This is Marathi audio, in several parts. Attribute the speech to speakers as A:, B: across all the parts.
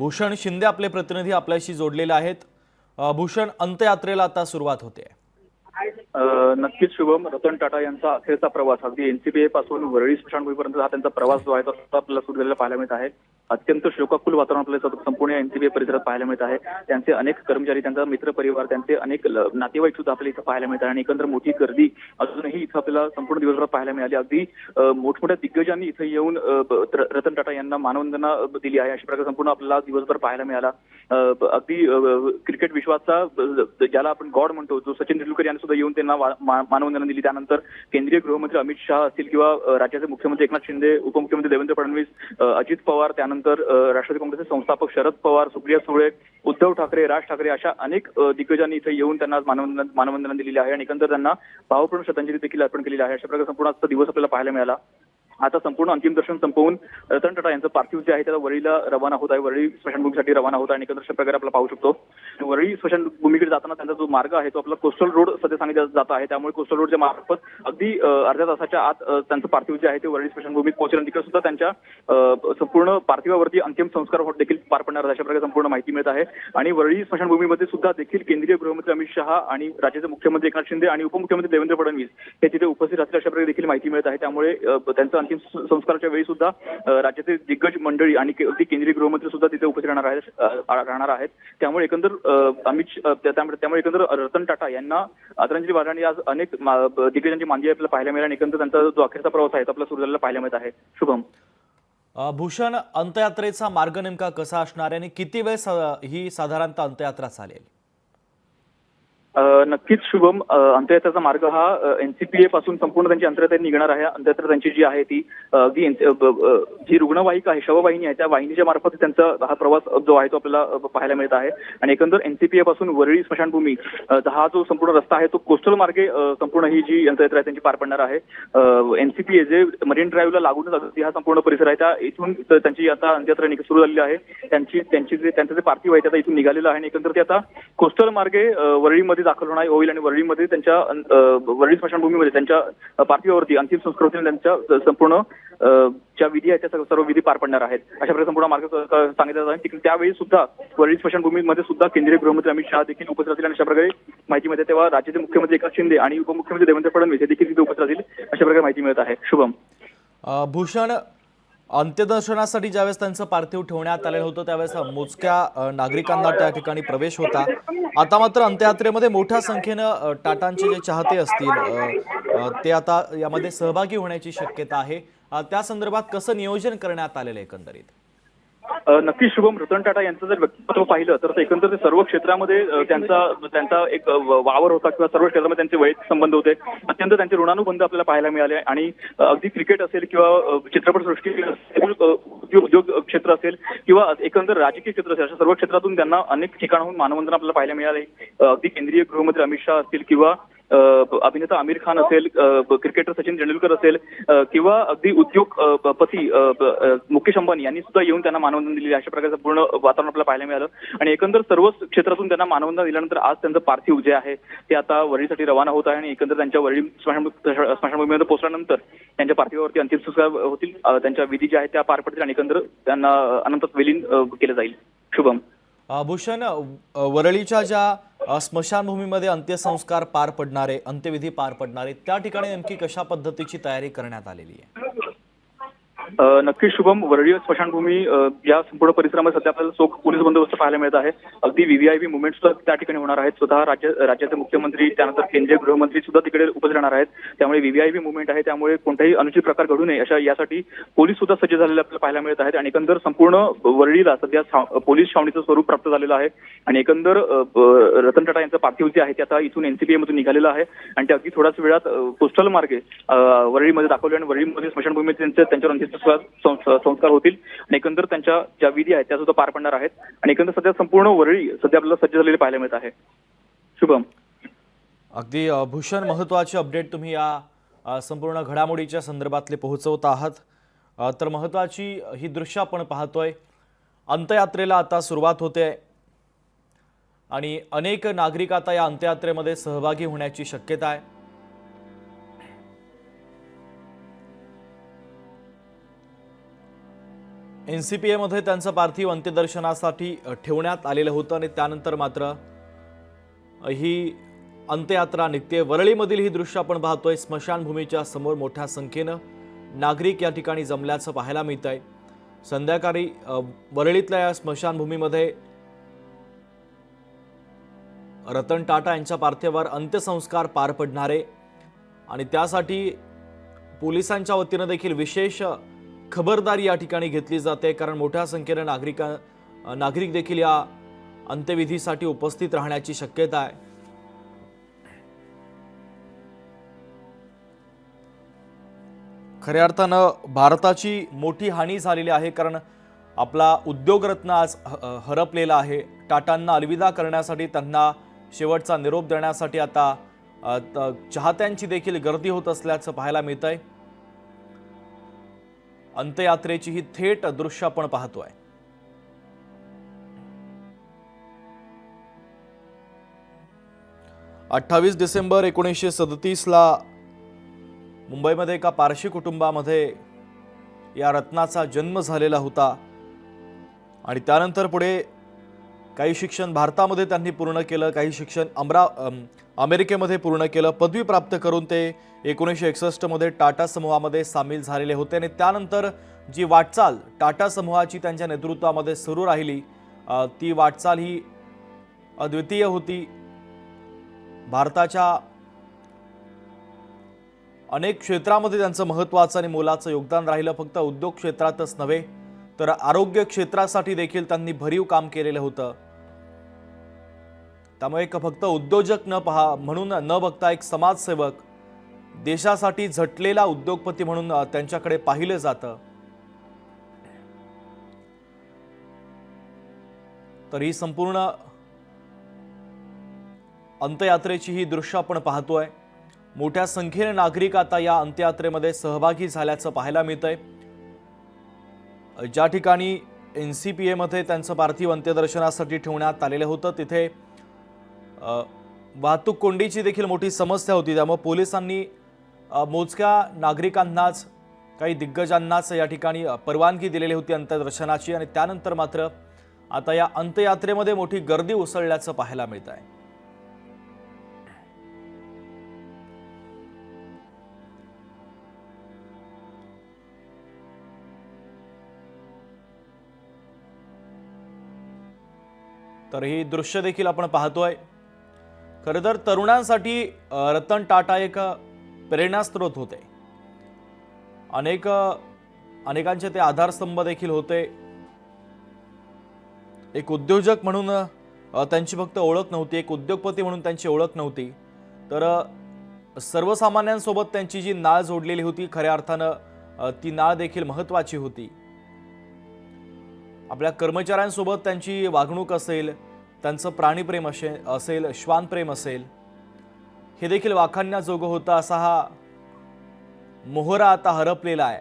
A: भूषण शिंदे आपले प्रतिनिधी आपल्याशी जोडलेले आहेत। भूषण, अंत्ययात्रेला आता सुरुवात होते।
B: नक्कीच शुभम, रतन टाटा यांचा अखेरचा प्रवास अगदी एनसीबीए पासून वरळी स्मशानभूमीपर्यंत हा त्यांचा प्रवास जो आहे तो आपल्याला सुरू झालेला पाहायला मिळत आहे। अत्यंत शोकाकुल वातावरण आपल्याला संपूर्ण एनसीबीए परिसरात पाहायला मिळत आहे। त्यांचे अनेक कर्मचारी, त्यांचा मित्र परिवार, त्यांचे अनेक नातेवाईक सुद्धा आपल्याला इथं पाहायला मिळत आहे आणि एकंदर मोठी गर्दी अजूनही इथं आपल्याला संपूर्ण दिवसभरात पाहायला मिळाली। अगदी मोठमोठ्या दिग्गजांनी इथं येऊन रतन टाटा यांना मानवंदना दिली आहे। अशा प्रकारे संपूर्ण आपल्याला दिवसभर पाहायला मिळाला। अगदी क्रिकेट विश्वाचा ज्याला आपण गॉड म्हणतो, जो सचिन तेंडुलकर यांनी सुद्धा येऊन त्यांना मानवंदना दिली। त्यानंतर केंद्रीय गृहमंत्री अमित शहा असतील किंवा राज्याचे मुख्यमंत्री एकनाथ शिंदे, उपमुख्यमंत्री देवेंद्र फडणवीस, अजित पवार, त्यानंतर राष्ट्रवादी काँग्रेसचे संस्थापक शरद पवार, सुप्रिया सुळे, उद्धव ठाकरे, राज ठाकरे अशा अनेक दिग्गजांनी इथे येऊन त्यांना मानवंदना दिलेली आहे आणि एकंदर त्यांना भावपूर्ण श्रद्धांजली देखील अर्पण केलेली आहे। अशा प्रकारे संपूर्ण आजचा दिवस आपल्याला पाहायला मिळाला। आता संपूर्ण अंतिम दर्शन संपवून रतन टाटा यांचं पार्थिव जे आहे त्याला वरळीला रवाना होत आहे, वरळी स्मशानभूमीसाठी रवाना होत आहे आणि एकंदर अशा प्रकारे आपल्याला पाहू शकतो। वरळी स्मशानभूमीकडे जाताना त्यांचा जो मार्ग आहे तो आपला कोस्टल रोड सध्या सांगितला जात आहे, त्यामुळे कोस्टल रोडच्या मार्फत अगदी अर्ध्या तासाच्या आत त्यांचं पार्थिव जे आहे ते वरळी स्मशानभूमीत पोहोचेल। तिकडे सुद्धा त्यांच्या संपूर्ण पार्थिवावरती अंतिम संस्कार देखील पार पडणार अशा प्रकारे संपूर्ण माहिती मिळत आहे। आणि वरळी स्मशानभूमीमध्ये सुद्धा देखील केंद्रीय गृहमंत्री अमित शहा आणि राज्याचे मुख्यमंत्री एकनाथ शिंदे आणि उपमुख्यमंत्री देवेंद्र फडणवीस हे तिथे उपस्थित असतील अशा प्रकारे देखील माहिती मिळत आहे। त्यामुळे त्यांचं अंतिम संस्काराच्या वेळी सुद्धा राज्याचे दिग्गज मंडळी आणि केंद्रीय गृहमंत्री सुद्धा तिथे उपस्थित राहणार आहेत। त्यामुळे एकंदर रतन टाटा यांना आदरांजली वाहण्यासाठी आज अनेक दिग्गजांची मांदी आपल्याला पाहायला मिळाली आणि एकंदर त्यांचा जो अखेरचा प्रवास आहे तो आपल्याला सुरू झालेला पाहायला मिळत आहे। शुभम,
A: भूषण, अंत्ययात्रेचा मार्ग नेमका कसा असणार आहे आणि किती वेळ ही साधारणतः अंत्ययात्रा चालेल?
B: नक्कीच शुभम, अंत्ययात्रेचा मार्ग हा एनसीपीए पासून संपूर्ण त्यांची अंत्ययात्रा निघणार आहे। अंत्ययात्रा त्यांची जी आहे ती अगदी जी रुग्णवाहिका आहे, शववाहिनी आहे, त्या वाहिनीच्या मार्फत त्यांचा हा प्रवास जो आहे तो आपल्याला पाहायला मिळत आहे। आणि एकंदर एनसीपीए पासून वरळी स्मशानभूमी हा जो संपूर्ण रस्ता आहे तो कोस्टल मार्गे संपूर्ण ही जी अंत्ययात्रा आहे त्यांची पार पडणार आहे। एनसीपीए जे मरीन ड्राईव्हला लागूनच अगदी हा संपूर्ण परिसर आहे, त्या इथून त्यांची आता अंत्ययात्रा सुरू झालेली आहे। त्यांचं जे पार्थिव आहे ते आता इथून निघालेलं आहे आणि एकंदर ते आता कोस्टल मार्गे वरळीमध्ये दाखल होईल आणि वरळीमध्ये त्यांच्या वरळी स्मशानभूमीमध्ये त्यांच्या पार्थिवावरती अंतिम संस्कार होतील। त्यांच्या संपूर्ण ज्या विधी आहेत त्या सर्व विधी पार पडणार आहेत अशा प्रकारे संपूर्ण मार्ग सांगितला जाईल। त्यावेळी सुद्धा वरळी स्मशानभूमीमध्ये सुद्धा केंद्रीय गृहमंत्री अमित शहा देखील उपस्थित राहतील आणि अशा प्रकारे माहिती मिळते। तेव्हा राज्याचे मुख्यमंत्री एकनाथ शिंदे आणि उपमुख्यमंत्री देवेंद्र फडणवीस हे देखील तिथे उपस्थित राहतील अशा प्रकारे माहिती मिळत आहे। शुभम,
A: भूषण, अंत्यदर्शनासाठी ज्यावेळेस त्यांचं पार्थिव ठेवण्यात आलेलं होतं त्यावेळेस मोजक्या नागरिकांना त्या ठिकाणी प्रवेश होता। आता मात्र अंत्ययात्रेमध्ये मोठ्या संख्येनं टाटांचे जे चाहते असतील ते आता यामध्ये सहभागी होण्याची शक्यता आहे। त्या संदर्भात कसं नियोजन करण्यात आलेलं आहे एकंदरीत?
B: नक्की शुभम, रतन टाटा यांचं जर व्यक्तिमत्व पाहिलं तर एकंदर ते सर्व क्षेत्रामध्ये त्यांचा एक वावर होता किंवा सर्व क्षेत्रामध्ये त्यांचे वैयक्तिक संबंध होते। अत्यंत त्यांचे ऋणानुबंध आपल्याला पाहायला मिळाले आणि अगदी क्रिकेट असेल किंवा चित्रपटसृष्टी उद्योग क्षेत्र असेल किंवा एकंदर राजकीय क्षेत्र असेल अशा सर्व क्षेत्रातून त्यांना अनेक ठिकाणाहून मानवंदना आपल्याला पाहायला मिळाले। अगदी केंद्रीय गृहमंत्री अमित शहा असतील किंवा अभिनेता आमिर खान असेल, क्रिकेटर सचिन तेंडुलकर असेल किंवा अगदी उद्योगपती मुकेश अंबानी यांनी सुद्धा येऊन त्यांना मानवंदना दिली। अशा प्रकारचं पूर्ण वातावरण आपल्याला पाहायला मिळालं आणि एकंदर सर्वच क्षेत्रातून त्यांना मानवंदना दिल्यानंतर आज त्यांचं पार्थिव जे आहे ते आता वरळीसाठी रवाना होत आहे आणि एकंदर त्यांच्या वरळी स्मशानभूमीमध्ये पोहोचल्यानंतर त्यांच्या पार्थिवावरती अंतिम संस्कार होतील, त्यांच्या विधी ज्या आहेत त्या पार पडतील आणि एकंदर त्यांना अनंतात विलीन केलं जाईल। शुभम,
A: भूषण, वरळीच्या ज्या स्मशानभूमीमध्ये अंत्यसंस्कार पार पडणारे, अंत्यविधी पार पडणारे त्या ठिकाणी नेमकी कशा पद्धतीची तयारी करण्यात आलेली आहे?
B: नक्की शुभम, वरळी स्मशानभूमी या संपूर्ण परिसरामध्ये सध्या आपल्याला चोख पोलीस बंदोबस्त पाहायला मिळत आहे। अगदी व्हीव्हीआयपी मुवमेंट सुद्धा त्या ठिकाणी होणार आहेत। स्वतः राज्याचे मुख्यमंत्री त्यानंतर केंद्रीय गृहमंत्री सुद्धा तिकडे उपस्थित राहणार आहेत। त्यामुळे व्हीव्हीआयपी मुवमेंट आहे, त्यामुळे कोणताही अनुचित प्रकार घडू नये अशा यासाठी पोलीस सुद्धा सज्ज झालेले आपल्याला पाहायला मिळत आहेत आणि एकंदर संपूर्ण वरळीला सध्या पोलीस छावणीचं स्वरूप प्राप्त झालेलं आहे आणि एकंदर रतन टाटा यांचं पार्थिव जे आहे ते आता इथून एनसीपीए मधून निघालेलं आहे आणि ते अगदी थोड्याच वेळात कोस्टल मार्गे वरळीमध्ये दाखवले आणि वरळीमध्ये स्मशानभूमीत त्यांच्यावर अंतिम संस्कार होतील आणि एकंदर त्यांच्या ज्या विधी आहेत त्या सुद्धा पार पडणार आहेत आणि एकंदर सध्या संपूर्ण वरळी सध्या आपल्याला सज्ज झालेली पाहायला मिळत आहे। शुभम,
A: अगदी भूषण, महत्त्वाची अपडेट तुम्ही या संपूर्ण घडामोडीच्या संदर्भातले पोहोचवत आहात। तर महत्त्वाची ही दृश्य आपण पाहतोय, अंत्ययात्रेला आता सुरुवात होते आणि अनेक नागरिक आता या अंत्ययात्रेमध्ये सहभागी होण्याची शक्यता आहे। NCPA मध्ये त्यांचं पार्थिव अंत्यदर्शनासाठी ठेवण्यात आलेलं होतं आणि त्यानंतर मात्र ही अंत्ययात्रा निघते। वरळीमधील ही दृश्य आपण पाहतोय। स्मशानभूमीच्या समोर मोठ्या संख्येनं नागरिक या ठिकाणी जमल्याचं पाहायला मिळत आहे। संध्याकाळी वरळीतल्या या स्मशानभूमीमध्ये रतन टाटा यांच्या पार्थिवावर अंत्यसंस्कार पार पडणारे आणि त्यासाठी पोलिसांच्या वतीनं देखील विशेष खबरदारी या ठिकाणी घेतली जाते, कारण मोठ्या संख्येने नागरिक देखील या अंत्यविधीसाठी उपस्थित राहण्याची शक्यता आहे। खऱ्या अर्थानं भारताची मोठी हानी झालेली आहे, कारण आपला उद्योगरत्न आज हरपलेला आहे। टाटांना अलविदा करण्यासाठी, त्यांना शेवटचा निरोप देण्यासाठी आता चाहत्यांची देखील गर्दी होत असल्याचं पाहायला मिळतंय। अंत्ययात्रेची ही थेट दृश्य आपण पाहतोय। अठ्ठावीस डिसेंबर 1937 ला मुंबईमध्ये एका पारशी कुटुंबामध्ये या रत्नाचा जन्म झालेला होता आणि त्यानंतर पुढे काही शिक्षण भारतामध्ये त्यांनी पूर्ण केलं, काही शिक्षण अमेरिकेमध्ये पूर्ण केलं। पदवी प्राप्त करून ते 1961 मध्ये टाटा समूहामध्ये सामील झालेले होते आणि त्यानंतर जी वाटचाल टाटा समूहाची त्यांच्या नेतृत्वामध्ये सुरू राहिली, ती वाटचाल ही अद्वितीय होती। भारताच्या अनेक क्षेत्रामध्ये त्यांचं महत्त्वाचं आणि मोलाचं योगदान राहिलं। फक्त उद्योग क्षेत्रातच नव्हे तर आरोग्य क्षेत्रासाठी देखील त्यांनी भरीव काम केलेलं होतं। त्यामुळे फक्त उद्योजक म्हणून न बघता एक समाजसेवक, देशासाठी झटलेला उद्योगपती म्हणून त्यांच्याकडे पाहिलं जातं। तर ही संपूर्ण अंत्ययात्रेची ही दृश्य आपण पाहतोय। मोठ्या संख्येने नागरिक आता या अंत्ययात्रेमध्ये सहभागी झाल्याचं पाहायला मिळतंय। ज्या ठिकाणी NCPA मध्ये त्यांचं पार्थिव अंत्यदर्शनासाठी ठेवण्यात आलेलं होतं, तिथे वाहतूक कोंडीची देखील मोठी समस्या होती। त्यामुळे पोलिसांनी मोजक्या नागरिकांनाच, काही दिग्गजांनाच या ठिकाणी परवानगी दिलेली होती अंत्यदर्शनाची आणि त्यानंतर मात्र आता या अंत्ययात्रेमध्ये मोठी गर्दी उसळल्याचं पाहायला मिळत आहे। तर ही दृश्य देखील आपण पाहतोय। खरं तर तरुणांसाठी रतन टाटा एक प्रेरणास्त्रोत होते। अनेकांचे ते आधारस्तंभ देखील होते। एक उद्योजक म्हणून त्यांची फक्त ओळख नव्हती, एक उद्योगपती म्हणून त्यांची ओळख नव्हती, तर सर्वसामान्यांसोबत त्यांची जी नाळ जोडलेली होती, खऱ्या अर्थानं ती नाळ देखील महत्त्वाची होती। आपल्या कर्मचाऱ्यांसोबत त्यांची वागणूक असेल, त्यांचं प्राणीप्रेम असेल, श्वानप्रेम असेल, हे देखील वाखाणण्याजोगं होतं। असा हा मोहरा आता हरपलेला आहे।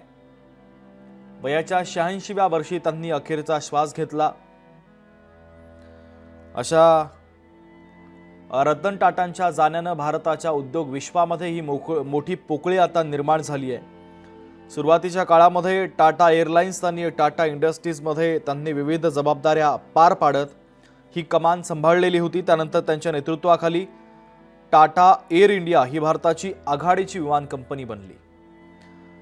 A: वयाच्या 86व्या वर्षी त्यांनी अखेरचा श्वास घेतला। अशा रतन टाटांच्या जाण्यानं भारताच्या उद्योग विश्वामध्ये ही मोठी पोकळी आता निर्माण झाली आहे। सुरुवातीच्या काळामध्ये टाटा एअरलाइन्स आणि टाटा इंडस्ट्रीजमध्ये त्यांनी विविध जबाबदाऱ्या पार पाडत ही कमान सांभाळलेली होती। त्यानंतर त्यांच्या नेतृत्वाखाली टाटा एअर इंडिया ही भारताची आघाडीची विमान कंपनी बनली।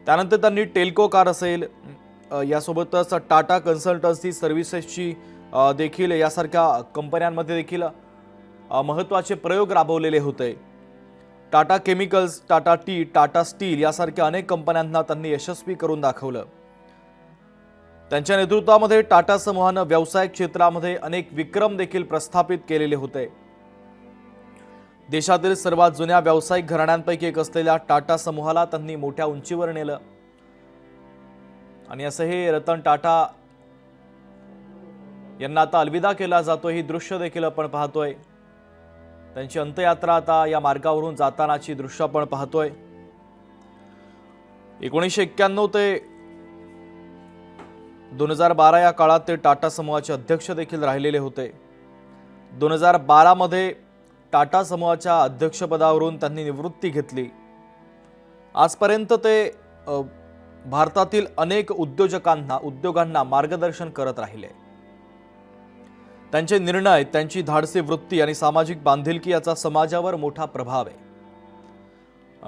A: त्यानंतर त्यांनी टेल्को कार असेल, यासोबतच टाटा कन्सल्टन्सी सर्व्हिसेसची देखील यासारख्या कंपन्यांमध्ये देखील महत्त्वाचे प्रयोग राबवलेले होते। Tata chemicals, Tata T, Tata steel यासारख्या अनेक कंपन्यांना त्यांनी यशस्वी करून दाखवलं। त्यांच्या नेतृत्वामध्ये टाटा समूहानं व्यवसाय क्षेत्रामध्ये अनेक विक्रम देखील प्रस्थापित केलेले होते। देशातील सर्वात जुन्या व्यावसायिक घराण्यांपैकी एक असलेल्या टाटा समूहाला त्यांनी मोठ्या उंचीवर नेलं आणि असं हे रतन टाटा यांना आता अलविदा केला जातो। ही दृश्य देखील आपण पाहतोय। त्यांची अंत्ययात्रा आता या मार्गावरून जातानाची दृश्य आपण पाहतोय। 1991 ते 2012 या काळात ते टाटा समूहाचे अध्यक्ष देखील राहिलेले होते। 2012 मध्ये टाटा समूहाच्या अध्यक्षपदावरून त्यांनी निवृत्ती घेतली। आजपर्यंत ते भारतातील अनेक उद्योगांना मार्गदर्शन करत राहिले. त्यांचे निर्णय, त्यांची धाडसी वृत्ती आणि सामाजिक बांधिलकी याचा समाजावर मोठा प्रभाव आहे.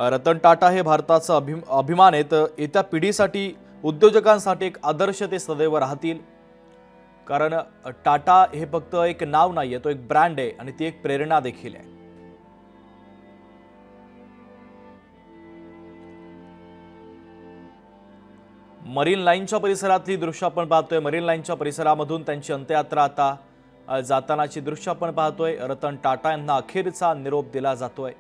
A: रतन टाटा हे भारताचा अभिमान आहेत. येत्या पिढीसाठी, उद्योजकांसाठी एक आदर्श ते सदैव राहतील. कारण टाटा हे फक्त एक नाव नाहीये, तो एक ब्रँड आहे आणि ती एक प्रेरणा देखील आहे. मरीन लाईनच्या परिसरातली दृश्य आपण पाहतोय. मरीन लाईनच्या परिसरामधून त्यांची अंत्ययात्रा आता जातानाची दृश्य आपण पाहतोय. रतन टाटा यांना अखेरचा निरोप दिला जातोय.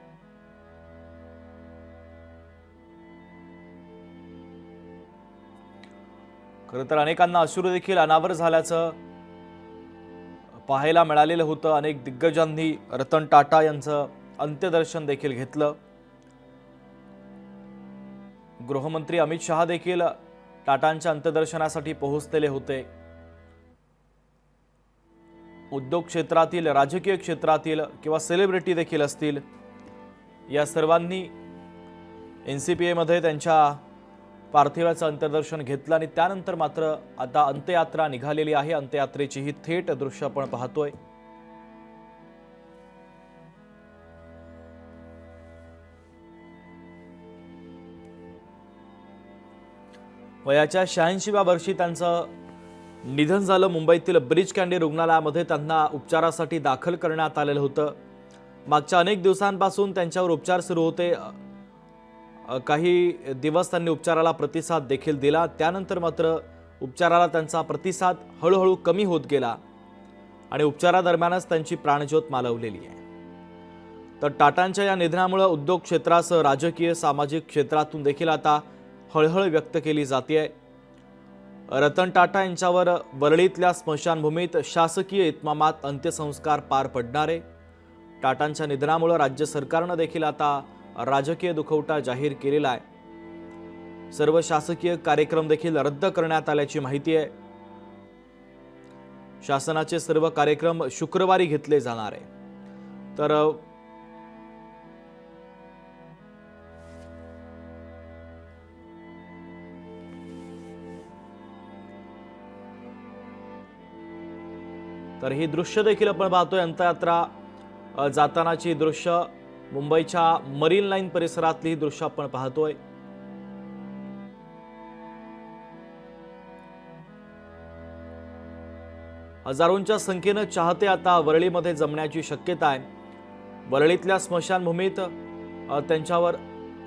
A: खरं तर अनेकांना अश्रू देखील अनावर झाल्याचं पाहायला मिळालेलं होतं. अनेक दिग्गजांनी रतन टाटा यांचं अंत्यदर्शन देखील घेतलं. गृहमंत्री अमित शहा देखील टाटांच्या अंत्यदर्शनासाठी पोहोचलेले होते. उद्योग क्षेत्रातील, राजकीय क्षेत्रातील किंवा सेलिब्रिटी देखील असतील, या सर्वांनी NCPA मध्ये त्यांच्या पार्थिवाचं अंत्यदर्शन घेतलं आणि त्यानंतर मात्र आता अंत्ययात्रा निघालेली आहे. अंत्ययात्रेची ही थेट दृश्य आपण पाहतोय. वयाच्या 86व्या वर्षी त्यांचं निधन झालं. मुंबईतील ब्रीच कँडी रुग्णालयामध्ये त्यांना उपचारासाठी दाखल करण्यात आलेलं होतं. मागच्या अनेक दिवसांपासून त्यांच्यावर उपचार सुरू होते. काही दिवस त्यांनी उपचाराला प्रतिसाद देखील दिला. त्यानंतर मात्र उपचाराला त्यांचा प्रतिसाद हळूहळू कमी होत गेला आणि उपचारादरम्यानच त्यांची प्राणज्योत मालवलेली आहे. तर टाटांच्या या निधनामुळे उद्योग क्षेत्रासह राजकीय, सामाजिक क्षेत्रातून देखील आता हळहळ व्यक्त केली जाते. रतन टाटा यांच्यावर वरळीतल्या स्मशानभूमीत शासकीय इतमामात अंत्यसंस्कार पार पडणार आहे. टाटांच्या निधनामुळे राज्य सरकारनं देखील आता राजकीय दुखवटा जाहीर केलेला आहे. सर्व शासकीय कार्यक्रम देखील रद्द करण्यात आल्याची माहिती आहे. शासनाचे सर्व कार्यक्रम शुक्रवारी घेतले जाणार आहे. तर ही दृश्य देखील आपण पाहतोय. अंत्ययात्रा जातानाची दृश्य, मुंबईच्या मरीन लाईन परिसरातली ही दृश्य आपण पाहतोय. हजारोंच्या संख्येनं चाहते आता वरळीमध्ये जमण्याची शक्यता आहे. वरळीतल्या स्मशानभूमीत त्यांच्यावर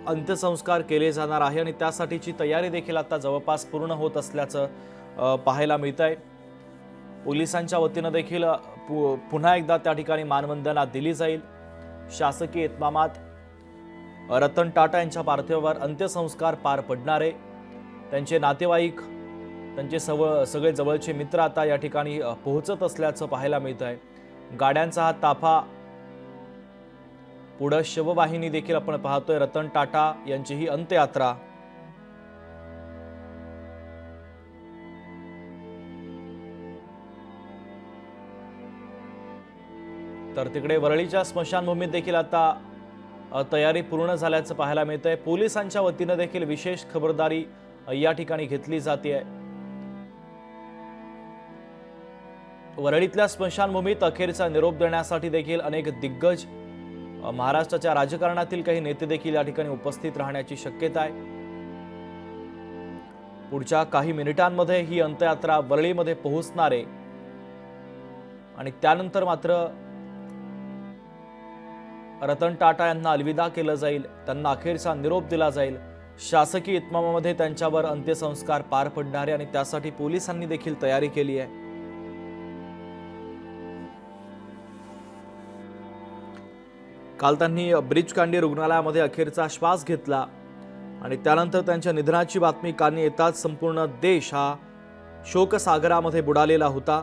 A: अंत्यसंस्कार केले जाणार आहे आणि त्यासाठीची तयारी देखील आता जवळपास पूर्ण होत असल्याचं पाहायला मिळत आहे. पोलिसांच्या वतीनं देखील पुन्हा एकदा त्या ठिकाणी मानवंदना दिली जाईल. शासकीय इतमामात रतन टाटा यांच्या पार्थिवावर अंत्यसंस्कार पार पडणार आहे. त्यांचे नातेवाईक, त्यांचे सगळे जवळचे मित्र आता या ठिकाणी पोहोचत असल्याचं पाहायला मिळत आहे. गाड्यांचा हा ताफा, पुढे शववाहिनी देखील आपण पाहतोय. रतन टाटा यांची ही अंत्ययात्रा तर तिकडे वरळीच्या स्मशानभूमीत देखील आता तयारी पूर्ण झाल्याचं पाहायला मिळतंय. पोलिसांच्या वतीनं देखील विशेष खबरदारी या ठिकाणी घेतली जाते. वरळीतल्या स्मशानभूमीत अखेरचा निरोप देण्यासाठी देखील अनेक दिग्गज महाराष्ट्राच्या राजकारणातील काही नेते देखील या ठिकाणी उपस्थित राहण्याची शक्यता आहे. पुढच्या काही मिनिटांमध्ये ही अंत्ययात्रा वरळीमध्ये पोहोचणार आहे आणि त्यानंतर मात्र रतन टाटा यांना अलविदा केलं जाईल. त्यांना अखेरचा निरोप दिला जाईल. शासकीय इतमामामध्ये त्यांच्यावर अंत्यसंस्कार पार पडणार आहे आणि त्यासाठी पोलिसांनी देखील तयारी केली आहे. काल त्यांनी ब्रीच कँडी रुग्णालयामध्ये अखेरचा श्वास घेतला आणि त्यानंतर त्यांच्या निधनाची बातमी कानी येताच संपूर्ण देश हा शोकसागरामध्ये बुडालेला होता.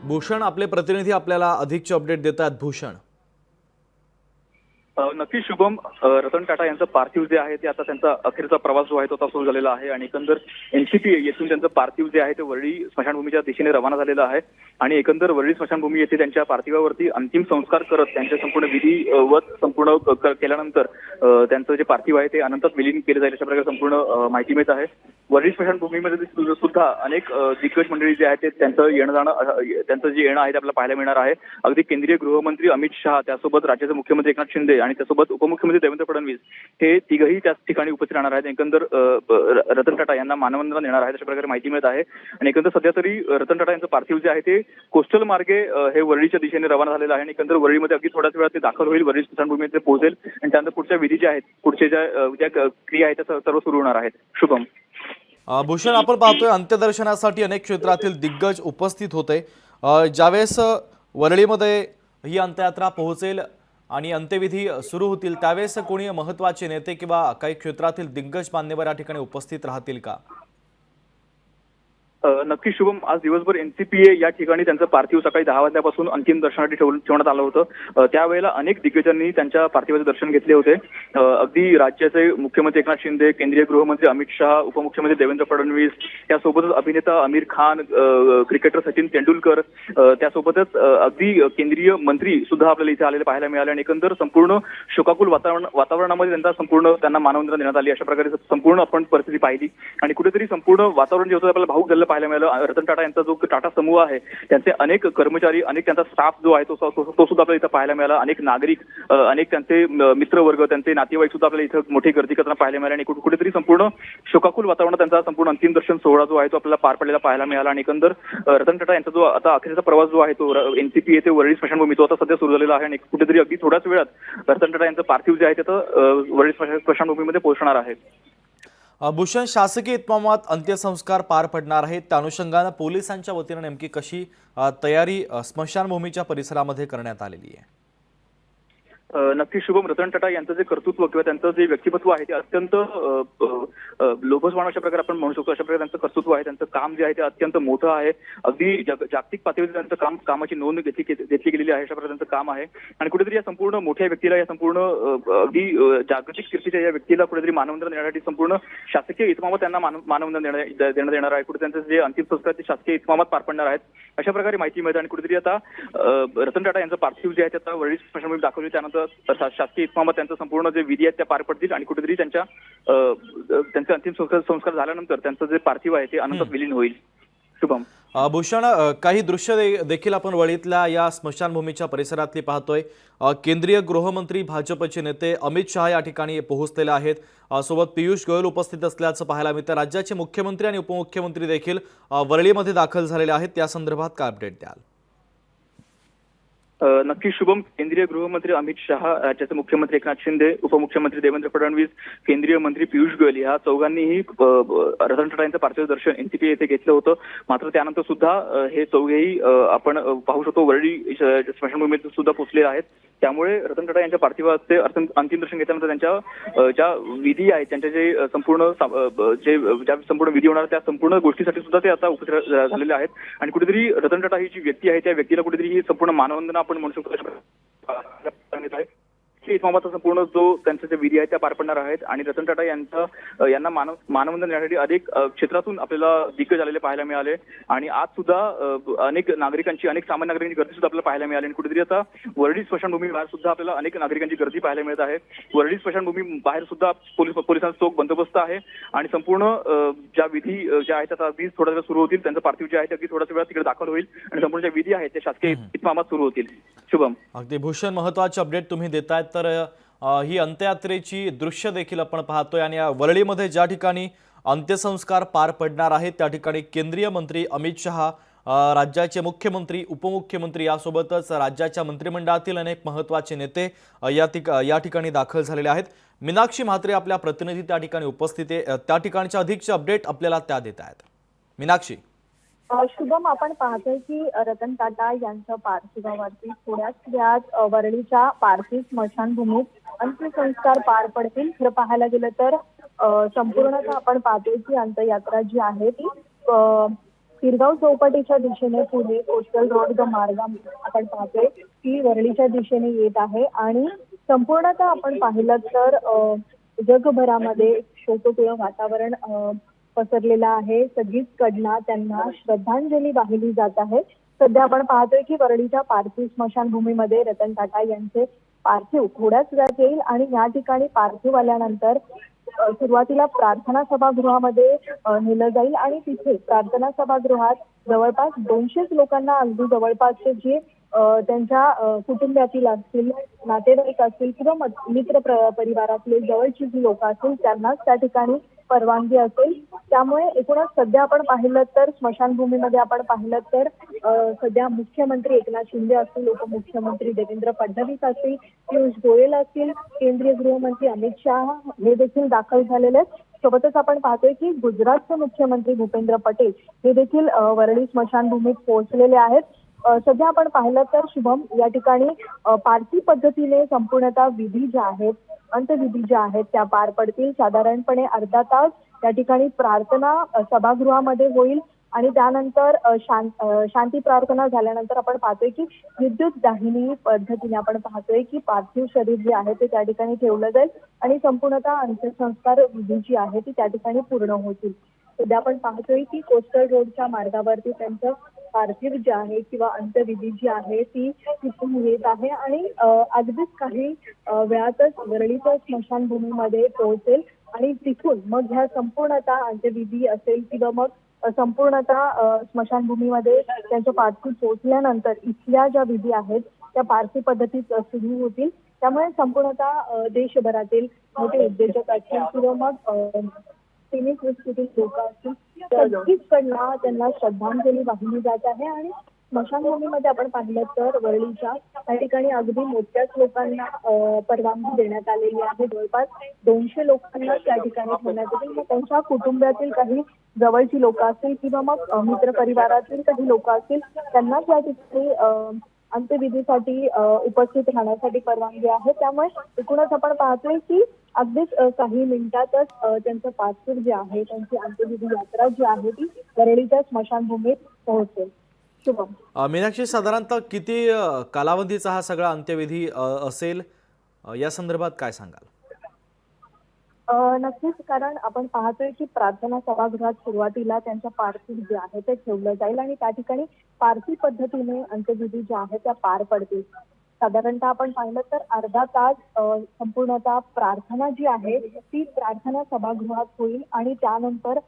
A: भूषण, आपले प्रतिनिधी आपल्याला अधिकचे अपडेट देतात. भूषण,
B: नक्की शुभम, रतन टाटा यांचं पार्थिव जे आहे ते आता त्यांचा अखेरचा प्रवास जो आहे तो आता सुरू झालेला आहे आणि एकंदर एनसीपीए येथून त्यांचं पार्थिव जे आहे ते वरळी स्मशानभूमीच्या दिशेने रवाना झालेलं आहे आणि एकंदर वरळी स्मशानभूमी येथे त्यांच्या पार्थिवावरती अंतिम संस्कार करत त्यांचे संपूर्ण विधिवत संपूर्ण केल्यानंतर त्यांचं जे पार्थिव आहे ते अनंतात विलीन केले जाईल अशा प्रकारे संपूर्ण माहिती मिळत आहे. वरळी स्मशानभूमीमध्ये सुद्धा अनेक दिग्गज मंडळी जे आहेत ते त्यांचं येणं जाणं त्यांचं जे येणं आहे ते आपल्याला पाहायला मिळणार आहे. अगदी केंद्रीय गृहमंत्री अमित शहा, त्यासोबत राज्याचे मुख्यमंत्री एकनाथ शिंदे आणि त्यासोबत उपमुख्यमंत्री देवेंद्र फडणवीस हे तिघही त्याच ठिकाणी उपस्थित राहणार आहेत. एकंदर रतन टाटा यांना मानवंदना देणार आहेत अशा प्रकारे माहिती मिळत आहे आणि एकंदर सध्या तरी रतन टाटा यांचं पार्थिव जे आहे ते कोस्टल मार्गे हे वरळीच्या दिशेने रवाना झालेलं आहे आणि एकंदर वरळीमध्ये अगदी थोड्याच वेळात ते दाखल होईल, वरळी स्मशानभूमीमध्ये पोहोचेल आणि त्यानंतर पुढच्या विधी ज्या आहेत, पुढचे ज्या क्रिया आहेत त्या सर्व सुरू होणार आहेत. शुभम.
A: भूषण, आपण पाहतोय अंत्यदर्शनासाठी अनेक क्षेत्रातील दिग्गज उपस्थित होते. ज्यावेळेस वरळीमध्ये ही अंत्ययात्रा पोहोचेल आणि अंत्यविधी सुरू होतील त्यावेळेस कोणी महत्त्वाचे नेते किंवा काही क्षेत्रातील दिग्गज मान्यवर या ठिकाणी उपस्थित राहतील का?
B: नक्की शुभम, आज दिवसभर एनसीपीए या ठिकाणी त्यांचं पार्थिव सकाळी 10 वाजल्यापासून अंतिम दर्शनासाठी ठेवण्यात आलं होतं. त्यावेळेला अनेक दिग्गजांनी त्यांच्या पार्थिवाचे दर्शन घेतले होते. अगदी राज्याचे मुख्यमंत्री एकनाथ शिंदे, केंद्रीय गृहमंत्री अमित शहा, उपमुख्यमंत्री देवेंद्र फडणवीस, त्यासोबतच अभिनेता आमिर खान, क्रिकेटर सचिन तेंडुलकर, त्यासोबतच अगदी केंद्रीय मंत्री सुद्धा आपल्याला इथे आलेले पाहायला मिळाले आणि एकंदर संपूर्ण शोकाकुल वातावरणामध्ये त्यांना मानवंदना देण्यात आली. अशा प्रकारे संपूर्ण आपण परिस्थिती पाहिली आणि कुठेतरी संपूर्ण वातावरण जे होतं आपल्याला भावूक झालं पाहायला मिळालं. रतन टाटा यांचा जो टाटा समूह आहे त्यांचे अनेक कर्मचारी, अनेक त्यांचा स्टाफ जो आहे तो सुद्धा आपल्याला इथं पाहायला मिळाला. अनेक नागरिक, अनेक त्यांचे मित्रवर्ग, त्यांचे नातेवाईक सुद्धा आपल्याला इथं मोठी गर्दी करताना पाहायला मिळाली आणि कुठेतरी संपूर्ण शोकाकुल वातावरणात त्यांचा संपूर्ण अंतिम दर्शन सोहळा जो आहे तो आपल्याला पार पडलेला पाहायला मिळाला आणि एकंदर रतन टाटा यांचा जो आता अखेरचा प्रवास जो आहे तो एनसीपी येथे वरळी स्मशानभूमी तो आता सध्या सुरू झालेला आहे आणि कुठेतरी अगदी थोड्याच वेळात रतन टाटा यांचं पार्थिव जे आहे ते वरळी स्मशानभूमीमध्ये पोहोचणार आहे.
A: भूषण, शासकीय इतमामात अंत्यसंस्कार पार पडणार आहेत, त्या अनुषंगाने पोलिसांच्या वतीने नेमकी कशी तयारी स्मशानभूमीच्या परिसरामध्ये करण्यात आलेली आहे?
B: नक्की शुभम, रतन टाटा यांचं जे कर्तृत्व किंवा त्यांचं जे व्यक्तिमत्व आहे ते अत्यंत लोभसवाण अशा प्रकारे आपण म्हणू शकतो. अशा प्रकारे त्यांचं कर्तृत्व आहे, त्यांचं काम जे आहे ते अत्यंत मोठं आहे. अगदी जागतिक पातळीवर त्यांचं कामाची नोंद घेतली गेलेली आहे. अशा प्रकारे त्यांचं काम आहे आणि कुठेतरी या संपूर्ण मोठ्या व्यक्तीला, या संपूर्ण अगदी जागतिक कीर्तीच्या या व्यक्तीला कुठेतरी मानवंदना देण्यासाठी संपूर्ण शासकीय इतमामात त्यांना मानवंदना देण्यात येणार आहे. कुठे त्यांचं जे अंतिम संस्कार ते शासकीय इतमामात पार पडणार आहेत अशा प्रकारे माहिती मिळते आणि कुठेतरी आता रतन टाटा यांचं पार्थिव जे आहे ते आता वरळी स्मशानभूमीत दाखवले, त्यानंतर शासकीय इतमामात त्यांचं संपूर्ण जे विधी आहेत त्या पार पडतील आणि कुठेतरी त्यांचे अंतिम संस्कार झाल्यानंतर त्यांचं जे पार्थिव आहे ते अनंतात विलीन होईल. शुभम.
A: भूषण, काही दृश्य देखील आपण वरळीतल्या या स्मशानभूमीच्या परिसरातली पाहतोय. केंद्रीय गृहमंत्री भाजपचे नेते अमित शहा या ठिकाणी पोहोचलेले आहेत. सोबत पियुष गोयल उपस्थित असल्याचं पाहायला मिळतं. राज्याचे मुख्यमंत्री आणि उपमुख्यमंत्री देखील वरळीमध्ये दाखल झालेले आहेत. त्या संदर्भात काय अपडेट द्याल?
B: नक्की शुभम, केंद्रीय गृहमंत्री अमित शहा, राज्याचे मुख्यमंत्री एकनाथ शिंदे, उपमुख्यमंत्री देवेंद्र फडणवीस, केंद्रीय मंत्री पियुष गोयल या चौघांनीही रतन टाटा यांचं पार्थिव दर्शन एनसीपी येथे घेतलं होतं. मात्र त्यानंतर सुद्धा हे चौघेही आपण पाहू शकतो वरळी स्मशानभूमीत सुद्धा पोहोचले आहेत. त्यामुळे रतन टाटा यांच्या पार्थिवाचे अंतिम दर्शन घेतल्यानंतर त्यांच्या ज्या विधी आहेत, त्यांच्या ज्या संपूर्ण विधी होणार त्या संपूर्ण गोष्टीसाठी सुद्धा ते आता उपस्थित झालेले आहेत आणि कुठेतरी रतन टाटा ही जी व्यक्ती आहे त्या व्यक्तीला कुठेतरी ही संपूर्ण मानवंदना आपण म्हणू शकतो. इतमामाचा संपूर्ण जो त्यांचे जे विधी आहेत त्या पार पडणार आहेत आणि रतन टाटा यांना मानवंदना देण्यासाठी अनेक क्षेत्रातून आपल्याला दिग्गज आलेले पाहायला मिळाले आणि आज सुद्धा अनेक सामान्य नागरिकांची गर्दी सुद्धा आपल्याला पाहायला मिळाली आणि कुठेतरी आता वरळी स्मशानभूमी बाहेर सुद्धा आपल्याला अनेक नागरिकांची गर्दी पाहायला मिळत आहे. वरळी स्मशानभूमी बाहेर सुद्धा पोलिसांचा चोख बंदोबस्त आहे आणि संपूर्ण ज्या विधी ज्या आहेत त्या अगदी थोड्या वेळ सुरू होतील. त्यांचं पार्थिव जे आहे ते अगदी थोड्याच वेळात तिकडे दाखल होईल आणि संपूर्ण ज्या विधी आहेत त्या शासकीय इतमामात सुरू होतील. शुभम.
A: अगदी भूषण, महत्त्वाचे अपडेट तुम्ही देतायत. तर ही अंत्ययात्रेची दृश्य देखील आपण पाहतोय आणि या वरळीमध्ये ज्या ठिकाणी अंत्यसंस्कार पार पडणार आहेत त्या ठिकाणी केंद्रीय मंत्री अमित शहा, राज्याचे मुख्यमंत्री, उपमुख्यमंत्री यासोबतच राज्याच्या मंत्रिमंडळातील अनेक महत्त्वाचे नेते या ठिकाणी दाखल झालेले आहेत. मीनाक्षी म्हात्रे आपल्या प्रतिनिधी त्या ठिकाणी उपस्थित आहे. त्या ठिकाणचे अधिकचे अपडेट आपल्याला त्या देत आहेत. मीनाक्षी.
C: शुभम, आपण पाहतोय की रतन टाटा यांच्या पार्थिवावरती थोड्याच वेळात वरळीच्या पार्थिव स्मशानभूमीत अंत्यसंस्कार पार पडतील. खरं पाहायला गेलं तर संपूर्णतः आपण पाहतोय की अंत्ययात्रा जी आहे ती सिरगाव चौपाटीच्या दिशेने पुणे कोस्टल रोड जो मार्ग आपण पाहतोय की वरळीच्या दिशेने येत आहे आणि संपूर्णतः आपण पाहिलं तर जगभरामध्ये शोकप्रिय वातावरण पसरलेलं आहे. सगळीकडनं त्यांना श्रद्धांजली वाहिली जात आहे. सध्या आपण पाहतोय की वरळीच्या पार्थिव स्मशानभूमीमध्ये रतन टाटा यांचे पार्थिव थोड्याच वेळात येईल आणि या ठिकाणी पार्थिव आल्यानंतर सुरुवातीला प्रार्थना सभागृहामध्ये नेलं जाईल आणि तिथे प्रार्थना सभागृहात जवळपास 200 लोकांना, अगदी जवळपासचे जे त्यांच्या कुटुंबातील असतील, नातेवाईक असतील किंवा मित्र परिवारातले जवळची जी लोक असतील त्यांनाच त्या ठिकाणी परवानगी असेल. त्यामुळे एकूणच सध्या आपण पाहिलं तर स्मशानभूमीमध्ये आपण पाहिलं तर सध्या मुख्यमंत्री एकनाथ शिंदे असतील, उपमुख्यमंत्री देवेंद्र फडणवीस असतील, पियुष गोयल असतील, केंद्रीय गृहमंत्री अमित शहा हे देखील दाखल झालेले आहेत. सोबतच आपण पाहतोय की गुजरातचे मुख्यमंत्री भूपेंद्र पटेल हे देखील वरळी स्मशानभूमीत पोहोचलेले आहेत. सध्या आपण पाहिलं तर शुभम, या ठिकाणी पारसी पद्धतीने संपूर्णतः विधी ज्या आहेत, अंत्यविधी ज्या आहेत त्या पार पडतील. साधारणपणे अर्धा तास या ठिकाणी प्रार्थना सभागृहामध्ये होईल आणि त्यानंतर शांती प्रार्थना झाल्यानंतर आपण पाहतोय की विद्युत दाहिनी पद्धतीने आपण पाहतोय की पार्थिव शरीर जे आहे ते त्या ठिकाणी ठेवलं जाईल आणि संपूर्णतः अंत्यसंस्कार विधी जी आहे ती त्या ठिकाणी पूर्ण होतील. सध्या आपण पाहतोय की कोस्टल रोडच्या मार्गावरती त्यांचं पार्थिव जे आहे किंवा अंत्यविधी जी आहे ती तिथून येत आहे आणि अगदीच काही वेळातच वरळीच्या स्मशानभूमीमध्ये पोहोचेल आणि तिथून मग ह्या संपूर्णतः अंत्यविधी असेल किंवा मग संपूर्णतः स्मशानभूमीमध्ये त्यांच्या पार्थिव पोहोचल्यानंतर इथल्या ज्या विधी आहेत त्या पारसी पद्धतीत सुरू होतील. त्यामुळे संपूर्णतः देशभरातील मोठे उद्योजक असतील किंवा मग सिने सृष्टीतील लोक असतील सगळीकडनं त्यांना श्रद्धांजली वाहिली जात आहे आणि स्मशानभूमीमध्ये आपण पाहिलं तर वरळीच्या त्या ठिकाणी अगदी मोठ्याच लोकांना परवानगी देण्यात आलेली आहे. जवळपास 200 लोकांना त्या ठिकाणी ठेवण्यात येतील. मग त्यांच्या कुटुंबातील काही जवळची लोक असतील किंवा मग मित्र परिवारातील काही लोक असतील त्यांना त्या ठिकाणी अंत्यविधीसाठी उपस्थित राहण्यासाठी परवानगी आहे. त्यामुळे एकूणच आपण पाहतोय की अगदीच काही मिनिटातच त्यांचं पार्थिव जे आहे, त्यांची अंत्यविधी यात्रा जी आहे ती वरळीच्या स्मशानभूमीत पोहोचेल. शुभम.
A: मीनाक्षी, साधारणतः किती कालावधीचा हा सगळा अंत्यविधी असेल, या संदर्भात काय सांगाल?
C: नक्कीच, कारण आपण पाहतोय की प्रार्थना सभागृहात सुरुवातीला त्यांच्या पार्थिव जे आहे ते ठेवलं जाईल आणि त्या ठिकाणी पारसी पद्धतीने अंत्यविधी ज्या आहेत त्या पार पडतील. साधारणतः आपण पाहिलं तर अर्धा तास संपूर्णतः प्रार्थना जी आहे ती प्रार्थना सभागृहात होईल आणि त्यानंतर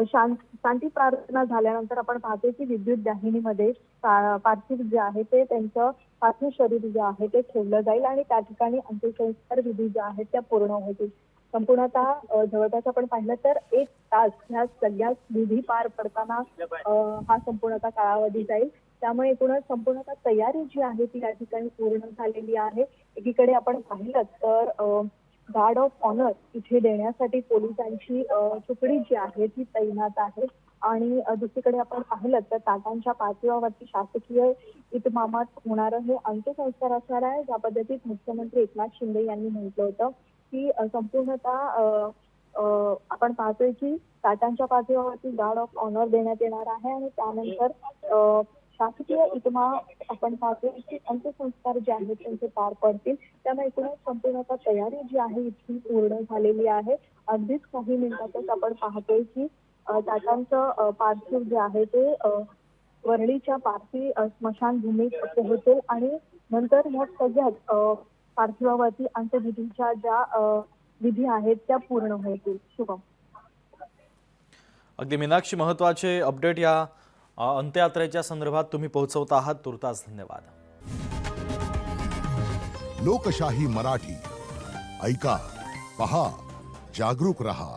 C: शांती प्रार्थना झाल्यानंतर आपण पाहतोय की विद्युत दाहिनीमध्ये पार्थिव जे आहे ते त्यांचं पार्थिव शरीर जे आहे ते ठेवलं जाईल आणि त्या ठिकाणी अंत्यसंस्कार विधी ज्या आहेत त्या पूर्ण होतील. संपूर्णतः जवळपास आपण पाहिलं तर 1 तास ह्या सगळ्या विधी पार पडताना हा संपूर्णतः कालावधी जाईल. त्यामुळे एकूणच संपूर्णतः तयारी जी आहे ती या ठिकाणी पूर्ण झालेली आहे. एकीकडे आपण पाहिलं तर गार्ड ऑफ ऑनर इथे देण्यासाठी पोलिसांची तुकडी जी आहे ती तैनात आहे आणि दुसरीकडे आपण पाहिलं तर टाटांच्या पार्थिवावरती शासकीय इतमामात होणारं हे अंत्यसंस्कार असणार आहे. ज्या पद्धतीत मुख्यमंत्री एकनाथ शिंदे यांनी म्हटलं होतं की संपूर्णतः आपण पाहतोय की टाटांच्या पार्थिवावरती गार्ड ऑफ ऑनर देण्यात येणार आहे आणि त्यानंतर शासकीय इतमा आपण पाहतोय की अंत्यसंस्कार जे आहेत त्यांचे पार पडतील. त्यामुळे एकूणच संपूर्णतः तयारी जी आहे इतकी पूर्ण झालेली आहे. अगदीच काही मिनिटातच आपण पाहतोय की टाटांचं पार्थिव जे आहे ते वरळीच्या पारसी स्मशानभूमीत पोहोचेल आणि नंतर ह्या सगळ्यात पार्थिवावरती अंत्यविधीच्या ज्या विधी आहेत त्या पूर्ण होतील. शुभम.
A: अगदी मीनाक्षी, महत्त्वाचे अपडेट या अंत्ययात्रेच्या संदर्भात तुम्ही पोहोचवत आहात. तुर्तास धन्यवाद.
D: लोकशाही मराठी ऐका, पहा, जागरूक रहा.